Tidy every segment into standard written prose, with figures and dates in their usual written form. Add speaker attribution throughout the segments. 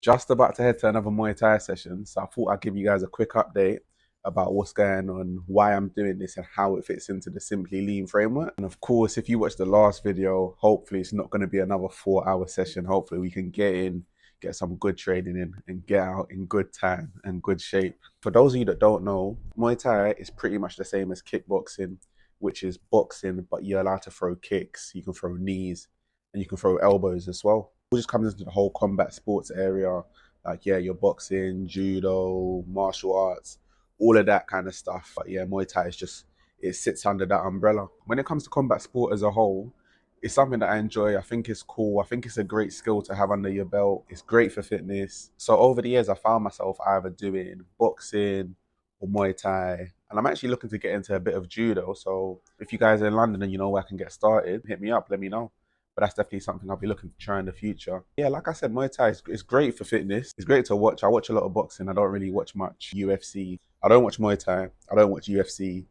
Speaker 1: Just about to head to another Muay Thai session, so I thought I'd give you guys a quick update about what's going on, why I'm doing this, and how it fits into the Simply Lean framework. And of course, if you watched the last video, hopefully it's not going to be another 4 hour session. Hopefully we can get in, get some good training in, and get out in good time and good shape. For those of you that don't know, Muay Thai is pretty much the same as kickboxing, which is boxing, but you're allowed to throw kicks, you can throw knees, and you can throw elbows as well. It just comes into the whole combat sports area, like yeah, your boxing, judo, martial arts, all of that kind of stuff. But yeah, Muay Thai is just, it sits under that umbrella. When it comes to combat sport as a whole, it's something that I enjoy. I think it's cool. I think it's a great skill to have under your belt. It's great for fitness. So over the years, I found myself either doing boxing or Muay Thai. And I'm actually looking to get into a bit of judo. So if you guys are in London and you know where I can get started, hit me up, let me know. But that's definitely something I'll be looking to try in the future. Yeah, like I said, Muay Thai is great for fitness. It's great to watch. I watch a lot of boxing. I don't really watch much UFC. I don't watch Muay Thai. I don't watch UFC.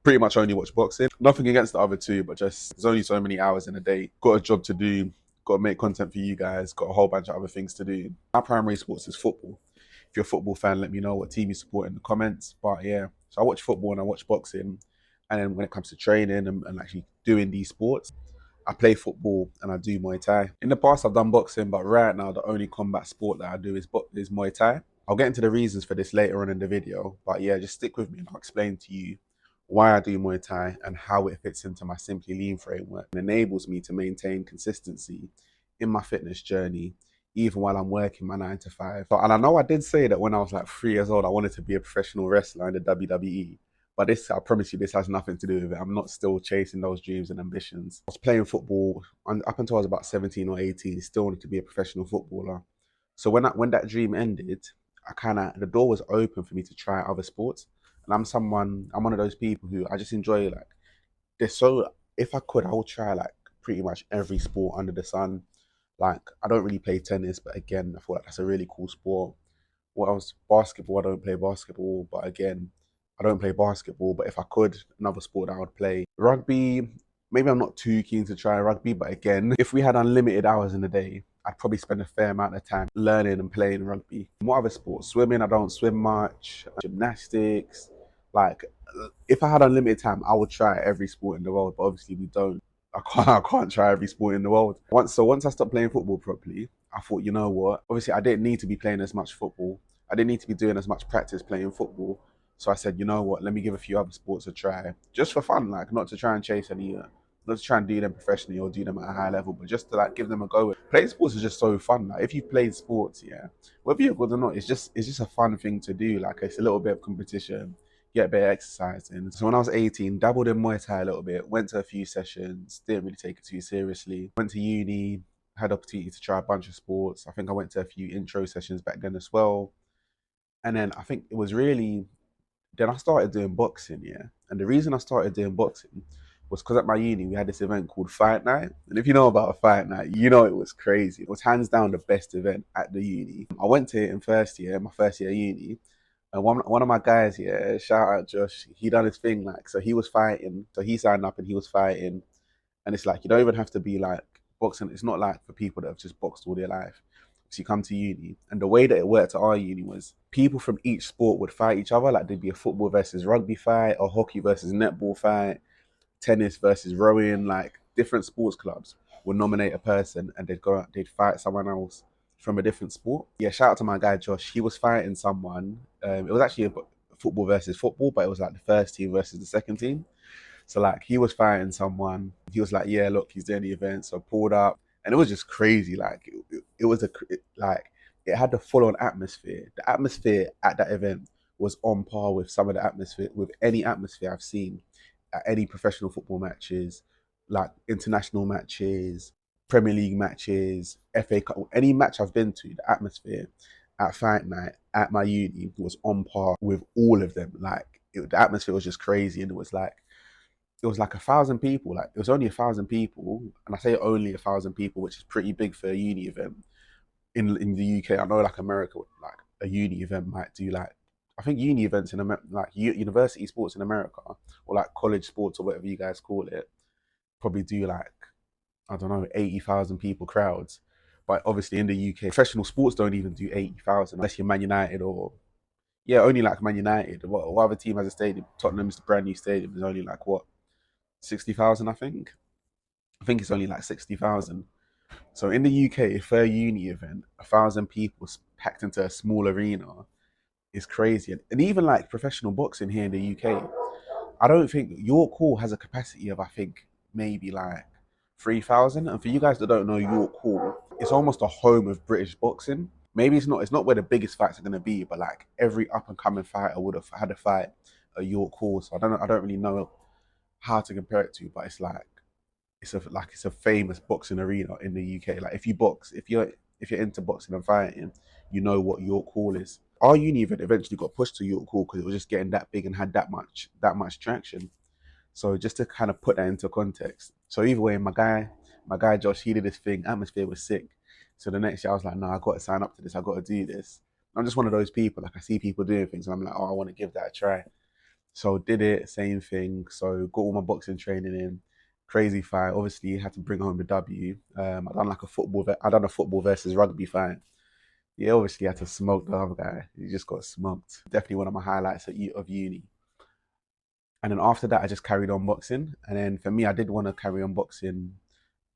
Speaker 1: Pretty much only watch boxing. Nothing against the other two, but just there's only so many hours in a day. Got a job to do. Got to make content for you guys. Got a whole bunch of other things to do. My primary sports is football. If you're a football fan, let me know what team you support in the comments. But yeah, so I watch football and I watch boxing. And then when it comes to training and actually doing these sports, I play football and I do Muay Thai. In the past, I've done boxing, but right now, the only combat sport that I do is Muay Thai. I'll get into the reasons for this later on in the video, but yeah, just stick with me and I'll explain to you why I do Muay Thai and how it fits into my Simply Lean framework and enables me to maintain consistency in my fitness journey, even while I'm working my 9 to 5. So, and I know I did say that when I was like 3 years old, I wanted to be a professional wrestler in the WWE. But this, I promise you, this has nothing to do with it. I'm not still chasing those dreams and ambitions. I was playing football up until I was about 17 or 18, still wanted to be a professional footballer. So when that dream ended, the door was open for me to try other sports. And I'm one of those people who I just enjoy, like, there's so, if I could, I would try like pretty much every sport under the sun. Like, I don't really play tennis, but again, I feel like that's a really cool sport. What else? Basketball, I don't play basketball, but again, I don't play basketball. But if I could, another sport that I would play. Rugby, maybe I'm not too keen to try rugby, but again, if we had unlimited hours in the day, I'd probably spend a fair amount of time learning and playing rugby. What other sports? Swimming, I don't swim much. Gymnastics, like, if I had unlimited time, I would try every sport in the world, but obviously we don't. I can't try every sport in the world. Once I stopped playing football properly, I thought, you know what? Obviously, I didn't need to be playing as much football. I didn't need to be doing as much practice playing football. So I said, you know what? Let me give a few other sports a try, just for fun, like not to try and chase any, not to try and do them professionally or do them at a high level, but just to like give them a go. Playing sports is just so fun. Like if you've played sports, yeah, whether you're good or not, it's just a fun thing to do. Like it's a little bit of competition, get a bit of exercise in. So when I was 18, dabbled in Muay Thai a little bit, went to a few sessions, didn't really take it too seriously. Went to uni, had opportunity to try a bunch of sports. I think I went to a few intro sessions back then as well. And then I think it was really, then I started doing boxing, yeah. And the reason I started doing boxing was because at my uni we had this event called Fight Night. And if you know about a fight night, you know it was crazy. It was hands down the best event at the uni. I went to it in first year, my first year of uni. And one of my guys here, shout out Josh, he done his thing, like, so he was fighting. So he signed up and he was fighting. And it's like, you don't even have to be like boxing. It's not like for people that have just boxed all their life. So you come to uni, and the way that it worked at our uni was people from each sport would fight each other. Like there'd be a football versus rugby fight, a hockey versus netball fight, tennis versus rowing. Like different sports clubs would nominate a person, and they'd go out, they'd fight someone else from a different sport. Yeah, shout out to my guy Josh. He was fighting someone. It was actually a football versus football, but it was like the first team versus the second team. So like he was fighting someone. He was like, yeah, look, he's doing the event. So I pulled up, and it was just crazy. Like it was like it had the full on atmosphere. The atmosphere at that event was on par with some of the atmosphere with any atmosphere I've seen at any professional football matches, like international matches, Premier League matches, FA Cup, any match I've been to. The atmosphere at Fight Night at my uni was on par with all of them. Like the atmosphere was just crazy, and it was like 1,000 people. Like it was only 1,000 people, and I say only 1,000 people, which is pretty big for a uni event in the UK. I know like America, like a uni event might do like, I think uni events in America, like university sports in America, or like college sports or whatever you guys call it, probably do like, I don't know, 80,000 people crowds. But obviously in the UK, professional sports don't even do 80,000 unless you're Man United or, yeah, only like Man United. What other team has a stadium? Tottenham's the brand new stadium. There's only like what, 60,000, I think. I think it's only like 60,000. So in the UK, for a uni event, 1,000 people packed into a small arena is crazy. And even like professional boxing here in the UK, I don't think York Hall has a capacity of, I think, maybe like 3,000. And for you guys that don't know York Hall, it's almost a home of British boxing. Maybe it's not where the biggest fights are going to be, but like every up and coming fighter would have had a fight at York Hall. So I don't really know how to compare it to, but it's like it's a famous boxing arena in the UK. Like if you box, if you're into boxing and fighting, you know what York Hall is. Our uni event eventually got pushed to York Hall because it was just getting that big and had that much traction. So just to kind of put that into context. So either way, my guy Josh, he did his thing. Atmosphere was sick. So the next year I was like, no, I got to sign up to this. I got to do this. I'm just one of those people. Like I see people doing things, and I'm like, oh, I want to give that a try. So did it, same thing. So got all my boxing training in. Crazy fight. Obviously, had to bring home the W. I done a football versus rugby fight. Yeah, obviously had to smoke the other guy. He just got smoked. Definitely one of my highlights of uni. And then after that, I just carried on boxing. And then for me, I did want to carry on boxing.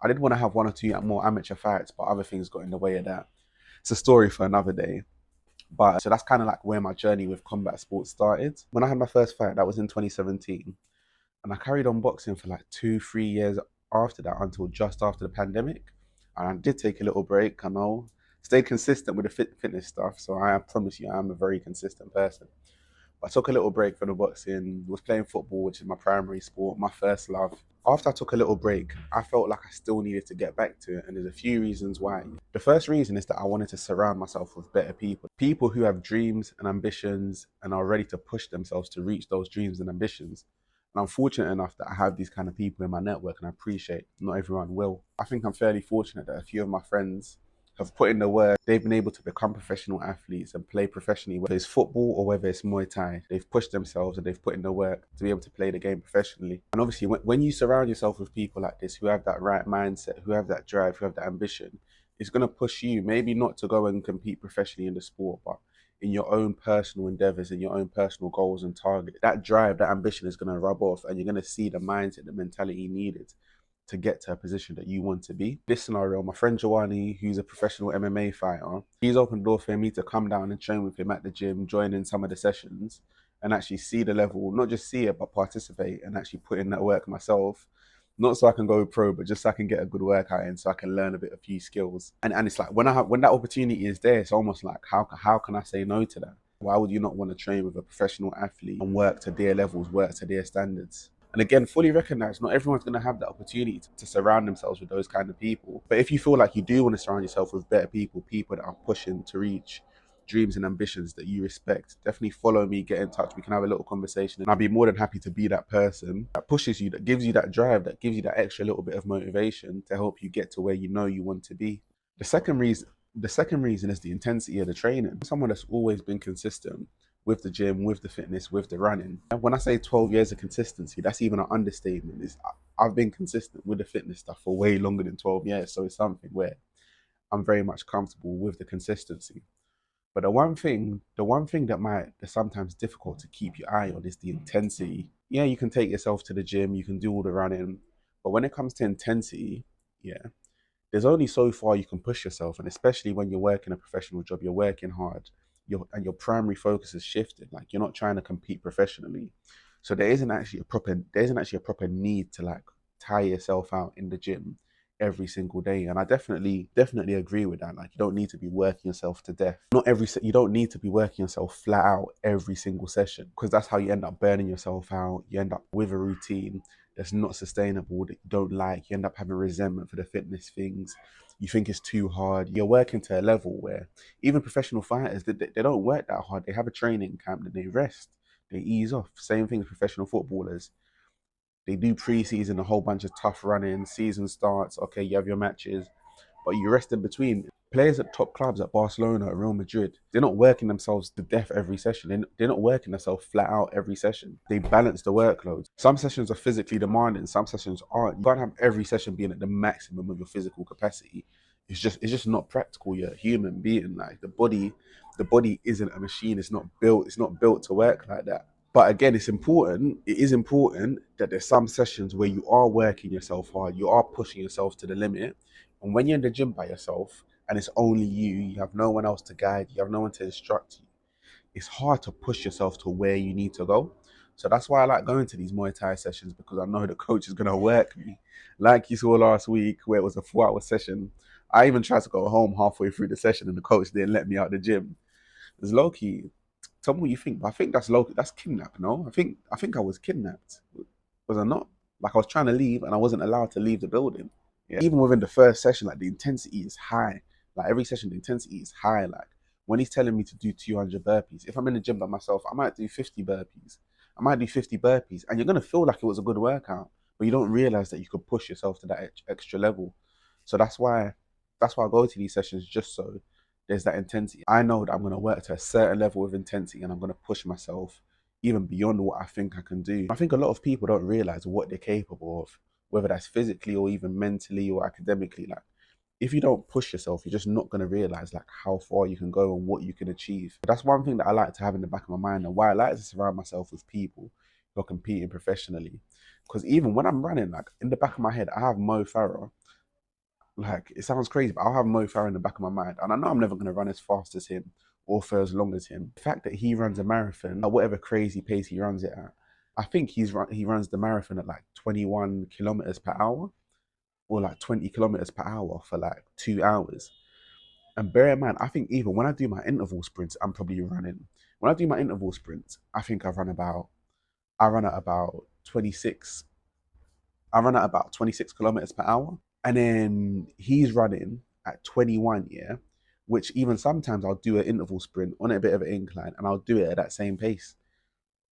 Speaker 1: I did want to have one or two more amateur fights, but other things got in the way of that. It's a story for another day. But so that's kind of like where my journey with combat sports started. When I had my first fight, that was in 2017. And I carried on boxing for like 2, 3 years after that until just after the pandemic. And I did take a little break, I know. Stayed consistent with the fitness stuff. So I promise you, I'm a very consistent person. I took a little break from the boxing, was playing football, which is my primary sport, my first love. After I took a little break, I felt like I still needed to get back to it, and there's a few reasons why. The first reason is that I wanted to surround myself with better people, people who have dreams and ambitions and are ready to push themselves to reach those dreams and ambitions. And I'm fortunate enough that I have these kind of people in my network, and I appreciate not everyone will. I think I'm fairly fortunate that a few of my friends have put in the work. They've been able to become professional athletes and play professionally, whether it's football or whether it's Muay Thai. They've pushed themselves and they've put in the work to be able to play the game professionally. And obviously, when you surround yourself with people like this who have that right mindset, who have that drive, who have that ambition, it's going to push you, maybe not to go and compete professionally in the sport, but in your own personal endeavors, in your own personal goals and targets. That drive, that ambition is going to rub off, and you're going to see the mindset, the mentality needed to get to a position that you want to be. This scenario, my friend Joani, who's a professional MMA fighter, he's opened the door for me to come down and train with him at the gym, join in some of the sessions, and actually see the level, not just see it, but participate and actually put in that work myself. Not so I can go pro, but just so I can get a good workout in, so I can learn a few skills. And it's like when that opportunity is there, it's almost like how can I say no to that? Why would you not want to train with a professional athlete and work to their levels, work to their standards? And again, fully recognize not everyone's going to have that opportunity to surround themselves with those kind of people. But if you feel like you do want to surround yourself with better people, people that are pushing to reach dreams and ambitions that you respect, definitely follow me, get in touch. We can have a little conversation. And I'll be more than happy to be that person that pushes you, that gives you that drive, that gives you that extra little bit of motivation to help you get to where you know you want to be. The second reason is the intensity of the training. Someone that's always been consistent with the gym, with the fitness, with the running. And when I say 12 years of consistency, that's even an understatement. I've been consistent with the fitness stuff for way longer than 12 years. So it's something where I'm very much comfortable with the consistency. But the one thing that's sometimes difficult to keep your eye on is the intensity. Yeah, you can take yourself to the gym, you can do all the running, but when it comes to intensity, yeah, there's only so far you can push yourself, and especially when you're working a professional job, you're working hard, your primary focus is shifted. Like you're not trying to compete professionally, so there isn't actually a proper need to like tire yourself out in the gym every single day. And I definitely agree with that. Like you don't need to be working yourself to death. You don't need to be working yourself flat out every single session, because that's how you end up burning yourself out. You end up with a routine that's not sustainable, that you don't like. You end up having resentment for the fitness things. You think it's too hard. You're working to a level where even professional fighters, they don't work that hard. They have a training camp, then they rest, they ease off. Same thing with professional footballers. They do pre-season, a whole bunch of tough running. Season starts, okay, you have your matches, but you rest in between. Players at top clubs, at Barcelona, at Real Madrid, they're not working themselves to death every session. They're not working themselves flat out every session. They balance the workload. Some sessions are physically demanding, some sessions aren't. You can't have every session being at the maximum of your physical capacity. It's just not practical. You're a human being. Like the body isn't a machine. It's not built to work like that. But again, it is important that there's some sessions where you are working yourself hard, you are pushing yourself to the limit. And when you're in the gym by yourself and it's only you have no one else to guide you, have no one to instruct you, it's hard to push yourself to where you need to go. So that's why I like going to these Muay Thai sessions, because I know the coach is going to work me. Like you saw last week where it was a 4 hour session. I even tried to go home halfway through the session and the coach didn't let me out the gym. It's low key. Tell me what you think, but I think that's low. That's kidnapped. No, I think I was kidnapped. Was I not? Like I was trying to leave and I wasn't allowed to leave the building. Yeah. Even within the first session, like the intensity is high. Like every session, the intensity is high. Like when he's telling me to do 200 burpees, if I'm in the gym by myself, I might do 50 burpees. I might do 50 burpees, and you're gonna feel like it was a good workout, but you don't realize that you could push yourself to that extra level. So that's why I go to these sessions, just so there's that intensity. I know that I'm going to work to a certain level of intensity and I'm going to push myself even beyond what I think I can do. I think a lot of people don't realize what they're capable of, whether that's physically or even mentally or academically. Like, if you don't push yourself, you're just not going to realize like how far you can go and what you can achieve. But that's one thing that I like to have in the back of my mind, and why I like to surround myself with people who are competing professionally. Because even when I'm running, like in the back of my head, I have Mo Farah. Like, it sounds crazy, but I'll have Mo Farah in the back of my mind. And I know I'm never going to run as fast as him or for as long as him. The fact that he runs a marathon at whatever crazy pace he runs it at, I think he runs the marathon at like 21 kilometers per hour or like 20 kilometers per hour for like 2 hours. And bear in mind, I think even when I do my interval sprints, I'm probably running. When I do my interval sprints, I think I run at about 26. I run at about 26 kilometers per hour. And then he's running at 21, yeah, which even sometimes I'll do an interval sprint on a bit of an incline and I'll do it at that same pace.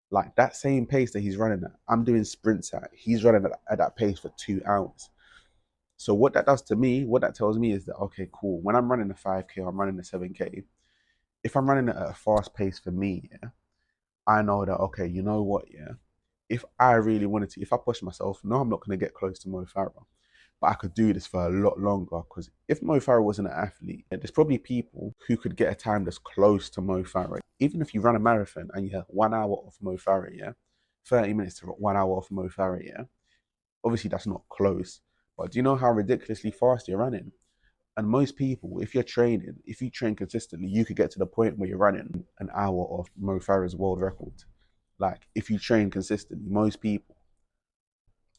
Speaker 1: Like that same pace that he's running at, I'm doing sprints at. He's running at that pace for 2 hours. So what that does to me, what that tells me is that, okay, cool. When I'm running a 5K or I'm running a 7K, if I'm running at a fast pace for me, yeah, I know that, okay, you know what, yeah, if I really wanted to, if I push myself, no, I'm not going to get close to Mo Farah. But I could do this for a lot longer, because if Mo Farah wasn't an athlete, there's probably people who could get a time that's close to Mo Farah. Even if you run a marathon and you have 1 hour off Mo Farah, yeah, 30 minutes to 1 hour off Mo Farah, yeah, obviously that's not close. But do you know how ridiculously fast you're running? And most people, if you're training, if you train consistently, you could get to the point where you're running an hour off Mo Farah's world record. Like, if you train consistently, most people.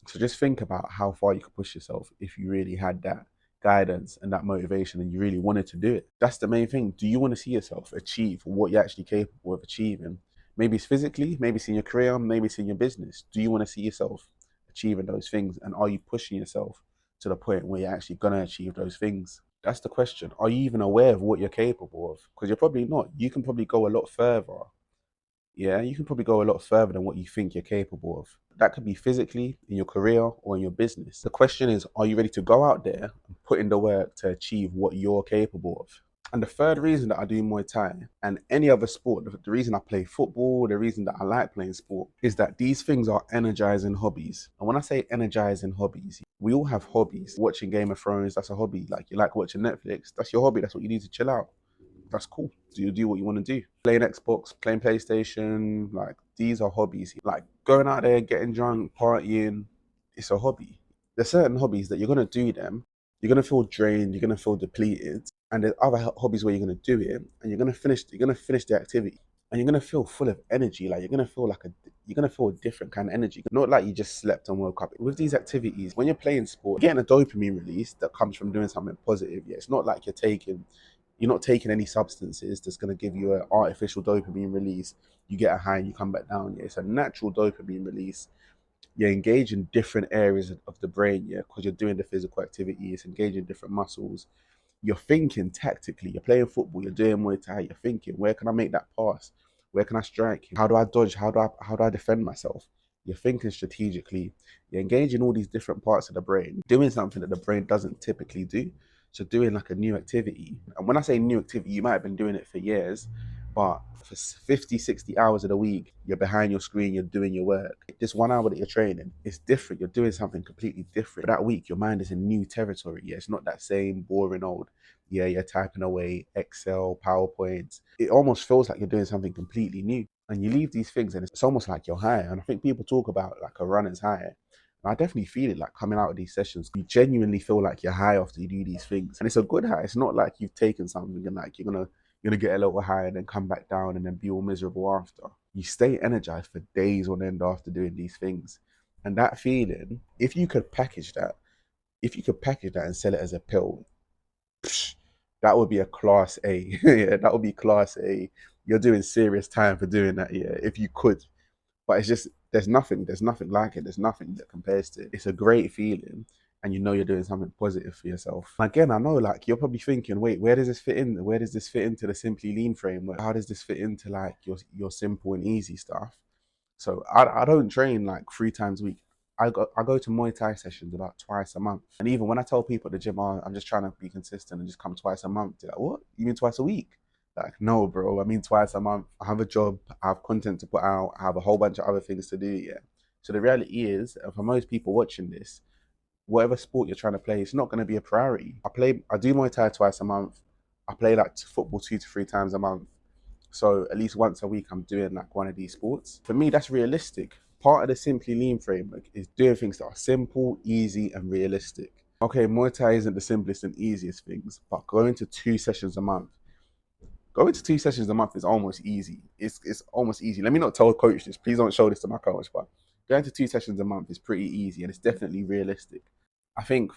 Speaker 1: So just think about how far you could push yourself if you really had that guidance and that motivation and you really wanted to do it. That's the main thing. Do you want to see yourself achieve what you're actually capable of achieving? Maybe it's physically, maybe it's in your career, maybe it's in your business. Do you want to see yourself achieving those things? And are you pushing yourself to the point where you're actually going to achieve those things? That's the question. Are you even aware of what you're capable of? Because you're probably not. You can probably go a lot further. Yeah, you can probably go a lot further than what you think you're capable of. That could be physically, in your career, or in your business. The question is, are you ready to go out there and put in the work to achieve what you're capable of? And the third reason that I do Muay Thai and any other sport, the reason I play football, the reason that I like playing sport, is that these things are energizing hobbies. And when I say energizing hobbies, we all have hobbies. Watching Game of Thrones, that's a hobby. Like, you like watching Netflix, that's your hobby. That's what you need to chill out. That's cool. So you do what you want to do. Playing Xbox, playing PlayStation, like, these are hobbies. Like going out there, getting drunk, partying, it's a hobby. There's certain hobbies that you're gonna do them, you're gonna feel drained, you're gonna feel depleted, and there's other hobbies where you're gonna do it and you're gonna finish the activity and you're gonna feel full of energy. Like you're gonna feel a different kind of energy. Not like you just slept and woke up. With these activities, when you're playing sport, you're getting a dopamine release that comes from doing something positive. Yeah, it's not like you're not taking any substances that's going to give you an artificial dopamine release. You get a high and you come back down. Yeah, it's a natural dopamine release. You engage in different areas of the brain, yeah, because you're doing the physical activity. It's engaging different muscles. You're thinking tactically. You're playing football. You're doing Muay Thai. You're thinking, where can I make that pass? Where can I strike? How do I dodge? How do I defend myself? You're thinking strategically. You're engaging all these different parts of the brain, doing something that the brain doesn't typically do. So doing like a new activity. And when I say new activity, you might have been doing it for years, But for 50, 60 hours of the week, you're behind your screen, you're doing your work. This 1 hour that you're training is different. You're doing something completely different. For that week, your mind is in new territory. Yeah, it's not that same boring old, yeah, you're typing away Excel, PowerPoints. It almost feels like you're doing something completely new. And you leave these things and it's almost like you're high. And I think people talk about like a runner's high. And I definitely feel it, like coming out of these sessions, you genuinely feel like you're high after you do these things. And it's a good high. It's not like you've taken something and like you're gonna get a little high and then come back down and then be all miserable after. You stay energized for days on end after doing these things. And that feeling, if you could package that, and sell it as a pill, psh, that would be a class A. Yeah, that would be class A. You're doing serious time for doing that, yeah, if you could. But it's just, there's nothing like it. There's nothing that compares to it. It's a great feeling and you know you're doing something positive for yourself. Again, I know like you're probably thinking, wait, where does this fit in? Where does this fit into the Simply Lean framework? How does this fit into like your simple and easy stuff? So I don't train like 3 times a week. I go to Muay Thai sessions about twice a month. And even when I tell people at the gym, oh, I'm just trying to be consistent and just come twice a month, they're like, what? You mean twice a week? Like, no, bro, I mean twice a month. I have a job, I have content to put out, I have a whole bunch of other things to do, yeah. So the reality is, for most people watching this, whatever sport you're trying to play, it's not going to be a priority. I do Muay Thai twice a month. I play like football 2 to 3 times a month. So at least once a week, I'm doing like one of these sports. For me, that's realistic. Part of the Simply Lean framework is doing things that are simple, easy, and realistic. Okay, Muay Thai isn't the simplest and easiest things, but going to 2 sessions a month is almost easy. It's almost easy. Let me not tell coach this. Please don't show this to my coach, but going to 2 sessions a month is pretty easy and it's definitely realistic. I think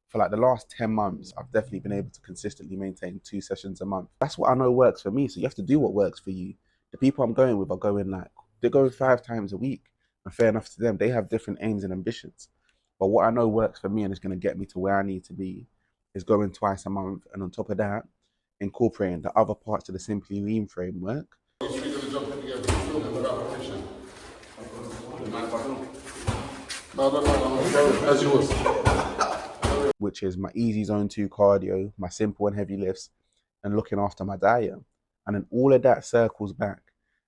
Speaker 1: for like the last 10 months, I've definitely been able to consistently maintain 2 sessions a month. That's what I know works for me. So you have to do what works for you. The people I'm going with are going like, they're going 5 times a week. And fair enough to them. They have different aims and ambitions. But what I know works for me and is going to get me to where I need to be is going twice a month. And on top of that, incorporating the other parts of the Simply Lean framework. Which is my easy zone 2 cardio, my simple and heavy lifts, and looking after my diet. And then all of that circles back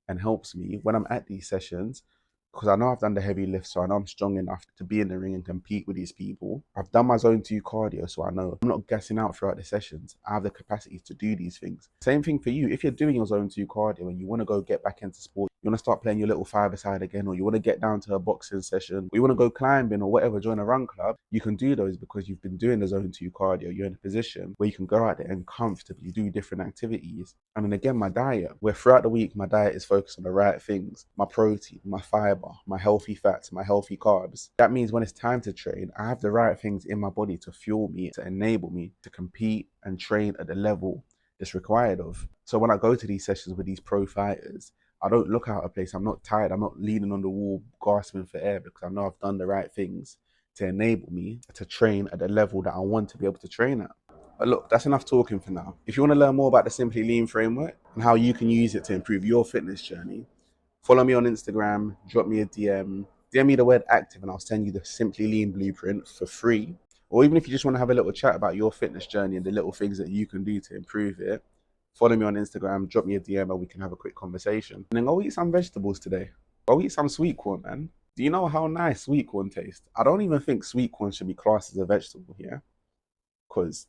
Speaker 1: and helps me when I'm at these sessions, because I know I've done the heavy lifts, so I know I'm strong enough to be in the ring and compete with these people. I've done my zone 2 cardio, so I know I'm not gassing out throughout the sessions. I have the capacity to do these things. Same thing for you. If you're doing your zone 2 cardio and you want to go get back into sport, you want to start playing your little five-a-side again, or you want to get down to a boxing session, or you want to go climbing or whatever, join a run club, you can do those because you've been doing the zone 2 cardio. You're in a position where you can go out there and comfortably do different activities. And then again, my diet, where throughout the week, my diet is focused on the right things, my protein, my fiber, my healthy fats, my healthy carbs. That means when it's time to train, I have the right things in my body to fuel me, to enable me to compete and train at the level that's required of. So when I go to these sessions with these pro fighters, I don't look out of place. I'm not tired. I'm not leaning on the wall, gasping for air, because I know I've done the right things to enable me to train at the level that I want to be able to train at. But look, that's enough talking for now. If you want to learn more about the Simply Lean framework and how you can use it to improve your fitness journey, follow me on Instagram, drop me a DM me the word active, and I'll send you the Simply Lean blueprint for free. Or even if you just want to have a little chat about your fitness journey and the little things that you can do to improve it, follow me on Instagram, drop me a DM, and we can have a quick conversation. And then go eat some vegetables today. Go eat some sweet corn, man. Do you know how nice sweet corn tastes? I don't even think sweet corn should be classed as a vegetable here, because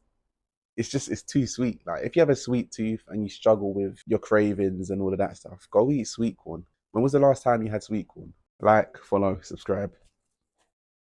Speaker 1: it's too sweet. Like if you have a sweet tooth and you struggle with your cravings and all of that stuff, go eat sweet corn. When was the last time you had sweet corn? Like, follow, subscribe.